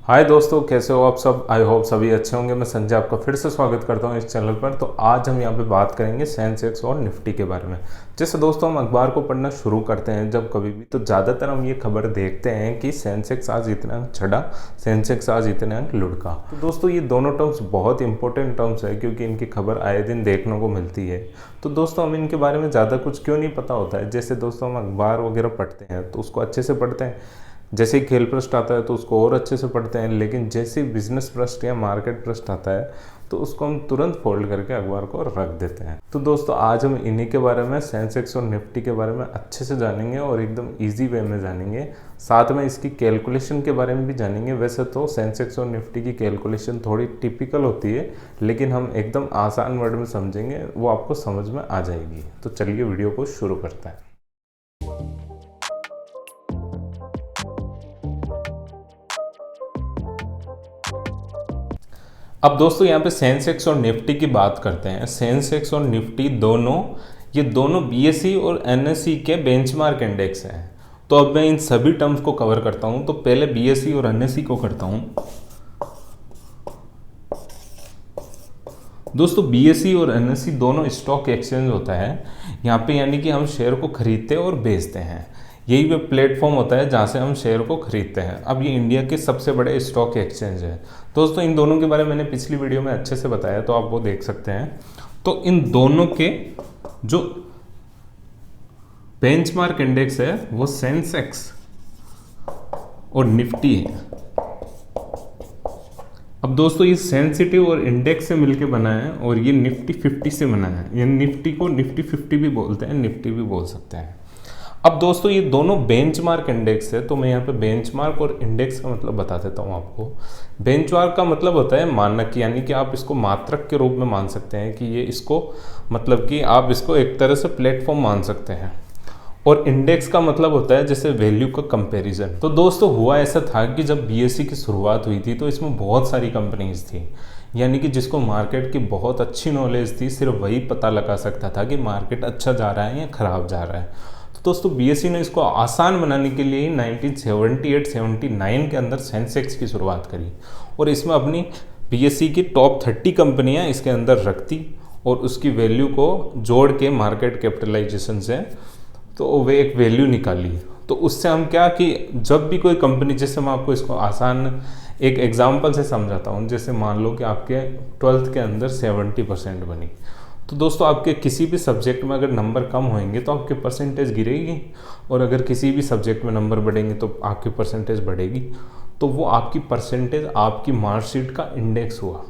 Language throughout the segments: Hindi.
हाय दोस्तों, कैसे हो आप सब। आई होप सभी अच्छे होंगे। मैं संजय आपका फिर से स्वागत करता हूं इस चैनल पर। तो आज हम यहां पे बात करेंगे सेंसेक्स और निफ्टी के बारे में। जैसे दोस्तों हम अखबार को पढ़ना शुरू करते हैं जब कभी भी, तो ज़्यादातर हम ये खबर देखते हैं कि सेंसेक्स आज इतना अंक चढ़ा, सेंसेक्स आज इतने अंक लुढ़का। तो दोस्तों ये दोनों टर्म्स बहुत इंपॉर्टेंट टर्म्स है क्योंकि इनकी खबर आए दिन देखने को मिलती है। तो दोस्तों हम इनके बारे में ज़्यादा कुछ क्यों नहीं पता होता है। जैसे दोस्तों हम अखबार वगैरह पढ़ते हैं तो उसको अच्छे से पढ़ते हैं, जैसे ही खेल पृष्ठ आता है तो उसको और अच्छे से पढ़ते हैं, लेकिन जैसे ही बिजनेस पृष्ठ या मार्केट पृष्ठ आता है तो उसको हम तुरंत फोल्ड करके अखबार को रख देते हैं। तो दोस्तों आज हम इन्हीं के बारे में, सेंसेक्स और निफ्टी के बारे में अच्छे से जानेंगे और एकदम इजी वे में जानेंगे। साथ में इसकी कैलकुलेशन के बारे में भी जानेंगे। वैसे तो सेंसेक्स और निफ्टी की कैलकुलेशन थोड़ी टिपिकल होती है, लेकिन हम एकदम आसान वर्ड में समझेंगे, वो आपको समझ में आ जाएगी। तो चलिए वीडियो को शुरू करते हैं। अब दोस्तों यहाँ पे सेंसेक्स और निफ्टी की बात करते हैं। सेंसेक्स और निफ्टी ये दोनों बीएसई और एनएसई के बेंचमार्क इंडेक्स हैं। तो अब मैं इन सभी टर्म्स को कवर करता हूँ। तो पहले बीएसई और एनएसई को करता हूँ। दोस्तों बीएसई और एनएसई दोनों स्टॉक एक्सचेंज होता है यहाँ पे, यानी कि हम शेयर को खरीदते और बेचते हैं। यही वो प्लेटफॉर्म होता है जहाँ से हम शेयर को खरीदते हैं। अब ये इंडिया के सबसे बड़े स्टॉक एक्सचेंज है। दोस्तों इन दोनों के बारे में मैंने पिछली वीडियो में अच्छे से बताया, तो आप वो देख सकते हैं। तो इन दोनों के जो बेंचमार्क इंडेक्स है वो सेंसेक्स और निफ्टी है। अब दोस्तों ये सेंसिटिव और इंडेक्स से मिलके बना है और ये निफ्टी 50 से बना है। ये निफ्टी को निफ्टी 50 भी बोलते हैं, निफ्टी भी बोल सकते हैं। अब दोस्तों ये दोनों बेंचमार्क इंडेक्स है, तो मैं यहाँ पे बेंचमार्क और इंडेक्स का मतलब बता देता हूँ आपको। बेंचमार्क का मतलब होता है मानक, यानी कि आप इसको मात्रक के रूप में मान सकते हैं कि ये इसको, मतलब कि आप इसको एक तरह से प्लेटफॉर्म मान सकते हैं। और इंडेक्स का मतलब होता है जैसे वैल्यू का कंपैरिजन। तो दोस्तों हुआ ऐसा था कि जब बीएसई की शुरुआत हुई थी तो इसमें बहुत सारी कंपनीज थी, यानी कि जिसको मार्केट की बहुत अच्छी नॉलेज थी, सिर्फ वही पता लगा सकता था कि मार्केट अच्छा जा रहा है या खराब जा रहा है। तो दोस्तों बीएसई ने इसको आसान बनाने के लिए 1978-79 के अंदर सेंसेक्स की शुरुआत करी और इसमें अपनी बीएसई की टॉप 30 कंपनियां इसके अंदर रखती और उसकी वैल्यू को जोड़ के मार्केट कैपिटलाइजेशन से तो वे एक वैल्यू निकाली। तो उससे हम क्या कि जब भी कोई कंपनी, जैसे मैं आपको इसको आसान एक एग्जांपल से समझाता हूँ। जैसे मान लो कि आपके 12th के अंदर 70% बनी, तो दोस्तों आपके किसी भी सब्जेक्ट में अगर नंबर कम होंगे तो आपकी परसेंटेज गिरेगी, और अगर किसी भी सब्जेक्ट में नंबर बढ़ेंगे तो आपकी परसेंटेज बढ़ेगी। तो वो आपकी परसेंटेज आपकी मार्कशीट का इंडेक्स हुआ।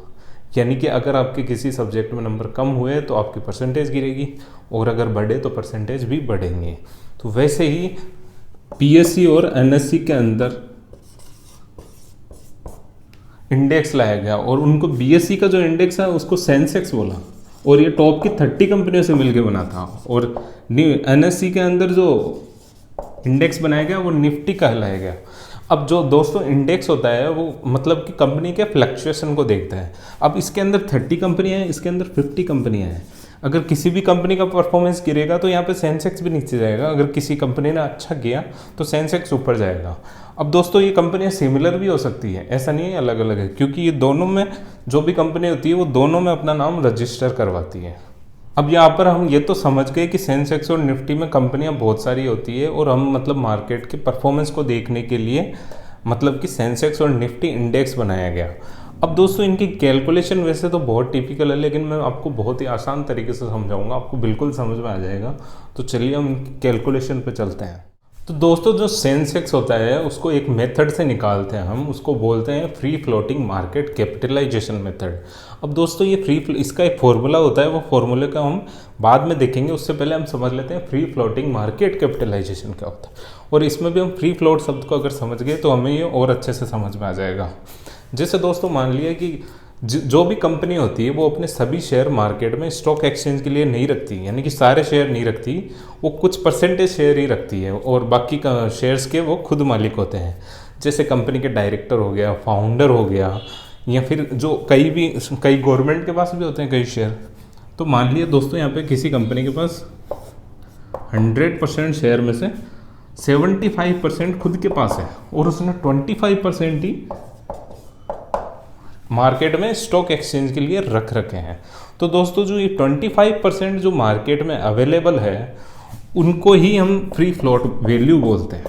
यानी कि अगर आपके किसी सब्जेक्ट में नंबर कम हुए तो आपकी परसेंटेज गिरेगी, और अगर बढ़े तो परसेंटेज भी बढ़ेंगे। तो वैसे ही बीएसई और एनएसई के अंदर इंडेक्स लाया गया और उनको बीएसई का जो इंडेक्स है उसको सेंसेक्स बोला, और ये टॉप की 30 कंपनियों से मिलकर बना था। और एनएसई के अंदर जो इंडेक्स बनाया गया वो निफ्टी कहलाया गया। अब जो दोस्तों इंडेक्स होता है वो मतलब कि कंपनी के फ्लक्चुएशन को देखता है। अब इसके अंदर 30 कंपनियां हैं, इसके अंदर 50 कंपनियां हैं। अगर किसी भी कंपनी का परफॉर्मेंस गिरेगा तो यहाँ पे सेंसेक्स भी नीचे जाएगा, अगर किसी कंपनी ने अच्छा किया तो सेंसेक्स ऊपर जाएगा। अब दोस्तों ये कंपनियां सिमिलर भी हो सकती है, ऐसा नहीं है अलग अलग है, क्योंकि ये दोनों में जो भी कंपनी होती है वो दोनों में अपना नाम रजिस्टर करवाती है। अब यहाँ पर हम ये तो समझ गए कि सेंसेक्स और निफ्टी में कंपनियां बहुत सारी होती है, और हम मतलब मार्केट के परफॉर्मेंस को देखने के लिए मतलब कि सेंसेक्स और निफ्टी इंडेक्स बनाया गया। अब दोस्तों इनकी कैलकुलेशन वैसे तो बहुत टिपिकल है, लेकिन मैं आपको बहुत ही आसान तरीके से समझाऊंगा, आपको बिल्कुल समझ में आ जाएगा। तो चलिए हम कैलकुलेशन पे चलते हैं। तो दोस्तों जो सेंसेक्स होता है उसको एक मेथड से निकालते हैं हम, उसको बोलते हैं free floating market capitalisation method. अब दोस्तों ये इसका एक फॉर्मूला होता है, वो फॉर्मूले का हम बाद में देखेंगे। उससे पहले हम समझ लेते हैं फ्री फ्लोटिंग मार्केट कैपिटलाइजेशन क्या होता है, और इसमें भी हम फ्री फ्लोट शब्द को अगर समझ गए तो हमें ये और अच्छे से समझ में आ जाएगा। जैसे दोस्तों मान लिया कि जो भी कंपनी होती है वो अपने सभी शेयर मार्केट में स्टॉक एक्सचेंज के लिए नहीं रखती, यानी कि सारे शेयर नहीं रखती, वो कुछ परसेंटेज शेयर ही रखती है, और बाकी का शेयर्स के वो खुद मालिक होते हैं। जैसे कंपनी के डायरेक्टर हो गया, फाउंडर हो गया, या फिर जो कई गवर्नमेंट के पास भी होते हैं कई शेयर। तो मान लिया दोस्तों यहाँ पे किसी कंपनी के पास 100% शेयर में से 75% खुद के पास है, और उसने 25% ही मार्केट में स्टॉक एक्सचेंज के लिए रख रखे हैं। तो दोस्तों जो ये 25% जो मार्केट में अवेलेबल है उनको ही हम फ्री फ्लोट वैल्यू बोलते हैं,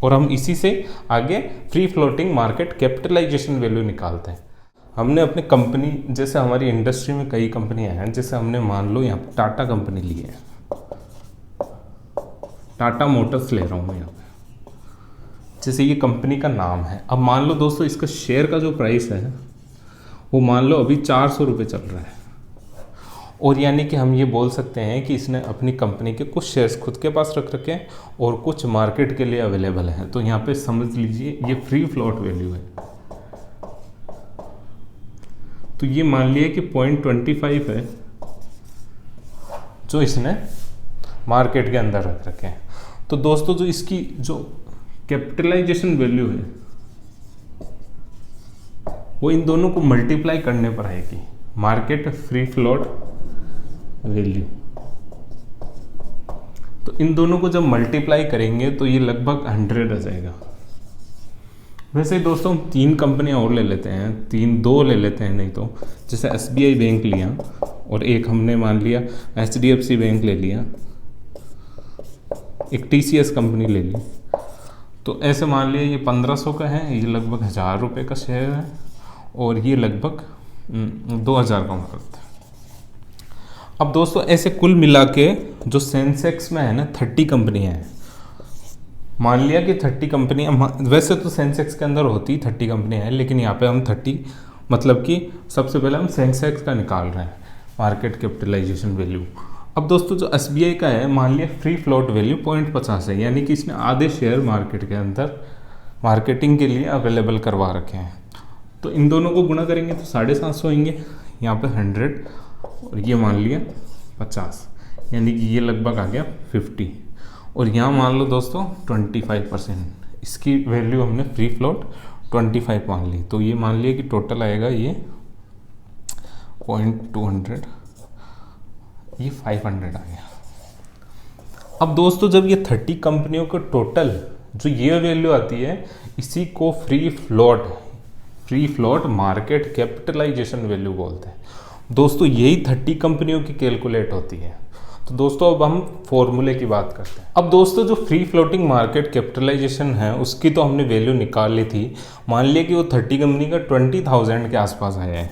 और हम इसी से आगे free floating market capitalisation value निकालते हैं। हमने अपनी कंपनी, जैसे हमारी इंडस्ट्री में कई कंपनियां हैं, जैसे हमने मान लो यहाँ टाटा कंपनी ली है, टाटा मोटर्स ले रहा हूँ मैं यहाँ पे, जैसे ये कंपनी का नाम है। अब मान लो दोस्तों इसका शेयर का जो प्राइस है वो मान लो अभी 400 रुपये चल रहा है, और यानी कि हम ये बोल सकते हैं कि इसने अपनी कंपनी के कुछ शेयर्स खुद के पास रख रखे हैं और कुछ मार्केट के लिए अवेलेबल हैं। तो यहाँ पे समझ लीजिए ये फ्री फ्लोट वैल्यू है। तो ये मान लिया कि 0.25 है जो इसने मार्केट के अंदर रख रखे हैं। तो दोस्तों जो इसकी जो कैपिटलाइजेशन वैल्यू है वो इन दोनों को मल्टीप्लाई करने पर आएगी, मार्केट फ्री फ्लोट वैल्यू। तो इन दोनों को जब मल्टीप्लाई करेंगे तो ये लगभग 100 आ जाएगा। वैसे ही दोस्तों हम 3 कंपनियां और ले लेते हैं, 2 ले लेते हैं, नहीं तो जैसे SBI बैंक लिया और एक हमने मान लिया HDFC बैंक ले लिया, एक TCS कंपनी ले ली। तो ऐसे मान लिया ये 1500 का है, ये लगभग 1000 रुपये का शेयर है, और ये लगभग 2000 का करता है। अब दोस्तों ऐसे कुल मिला के जो सेंसेक्स में है ना 30 कंपनियां हैं, मान लिया कि 30 कंपनियां, वैसे तो सेंसेक्स के अंदर होती 30 कंपनियां हैं, लेकिन यहाँ पे हम 30 मतलब कि सबसे पहले हम सेंसेक्स का निकाल रहे हैं मार्केट कैपिटलाइजेशन वैल्यू। अब दोस्तों जो SBI का है, मान लिया फ्री फ्लोट वैल्यू 0.50 है, यानी कि इसने आधे शेयर मार्केट के अंदर मार्केटिंग के लिए अवेलेबल करवा रखे हैं। तो इन दोनों को गुणा करेंगे तो 750 होंगे, यहाँ पे 100 और ये मान लिया 50, यानी कि ये लगभग आ गया 50। और यहाँ मान लो दोस्तों 25%, इसकी वैल्यू हमने फ्री फ्लोट 25 मान ली। तो ये मान लिया कि टोटल आएगा ये 0.200, ये 500 आ गया। अब दोस्तों जब ये 30 कंपनियों का टोटल जो ये वैल्यू आती है, इसी को free float market capitalisation value बोलते हैं। दोस्तों यही 30 कंपनियों की कैलकुलेट होती है। तो दोस्तों अब हम फॉर्मूले की बात करते हैं। अब दोस्तों जो फ्री फ्लोटिंग मार्केट कैपिटलाइजेशन है उसकी तो हमने वैल्यू निकाल ली थी। मान लिया कि वो 30 कंपनी का 20,000 के आसपास आया है,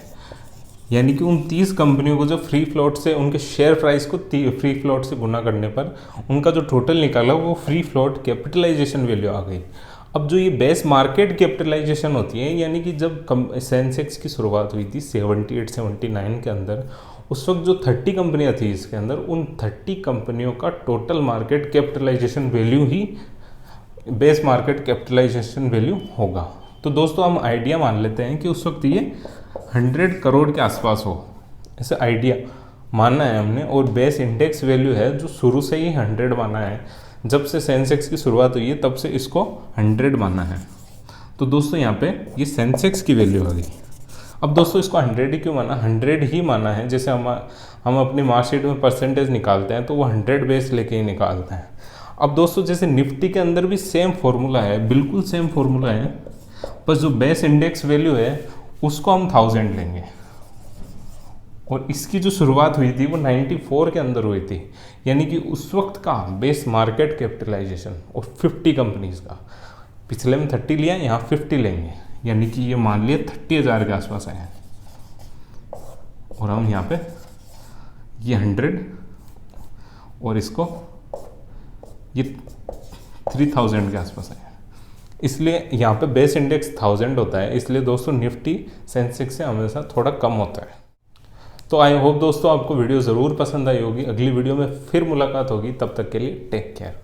यानी कि उन 30 कंपनियों को जो फ्री फ्लोट से उनके शेयर प्राइस को फ्री फ्लोट से गुना करने पर उनका जो टोटल निकाला वो फ्री फ्लोट कैपिटलाइजेशन वैल्यू आ गई। अब जो ये बेस मार्केट कैपिटलाइजेशन होती है, यानी कि जब सेंसेक्स की शुरुआत हुई थी 78-79 के अंदर, उस वक्त जो 30 कंपनियां थी इसके अंदर, उन 30 कंपनियों का टोटल मार्केट कैपिटलाइजेशन वैल्यू ही बेस मार्केट कैपिटलाइजेशन वैल्यू होगा। तो दोस्तों हम आइडिया मान लेते हैं कि उस वक्त ये 100 करोड़ के आसपास हो, ऐसे आइडिया मानना है हमने। और बेस इंडेक्स वैल्यू है जो शुरू से ही 100 माना है, जब से सेंसेक्स की शुरुआत हुई है तब से इसको 100 माना है। तो दोस्तों यहाँ पे ये सेंसेक्स की वैल्यू आ गई। अब दोस्तों इसको 100 ही क्यों माना, 100 ही माना है। जैसे हम अपनी मार्कशीट में परसेंटेज निकालते हैं तो वो 100 बेस लेके ही निकालते हैं। अब दोस्तों जैसे निफ्टी के अंदर भी सेम फॉर्मूला है, बिल्कुल सेम फॉर्मूला है, बस जो बेस इंडेक्स वैल्यू है उसको हम 1000 लेंगे। और इसकी जो शुरुआत हुई थी वो 94 के अंदर हुई थी, यानी कि उस वक्त का बेस मार्केट कैपिटलाइजेशन और 50 कंपनीज का, पिछले में 30 लिया, यहाँ 50 लेंगे, यानी कि ये मान लिया 30,000 के आसपास आए हैं। और हम यहाँ पे ये 100 और इसको ये 3000 के आसपास आए हैं, इसलिए यहाँ पे बेस इंडेक्स 1000 होता है। इसलिए दोस्तों निफ्टी सेंसेक्स से हमेशा थोड़ा कम होता है। तो आई होप दोस्तों आपको वीडियो ज़रूर पसंद आई होगी। अगली वीडियो में फिर मुलाकात होगी, तब तक के लिए टेक केयर।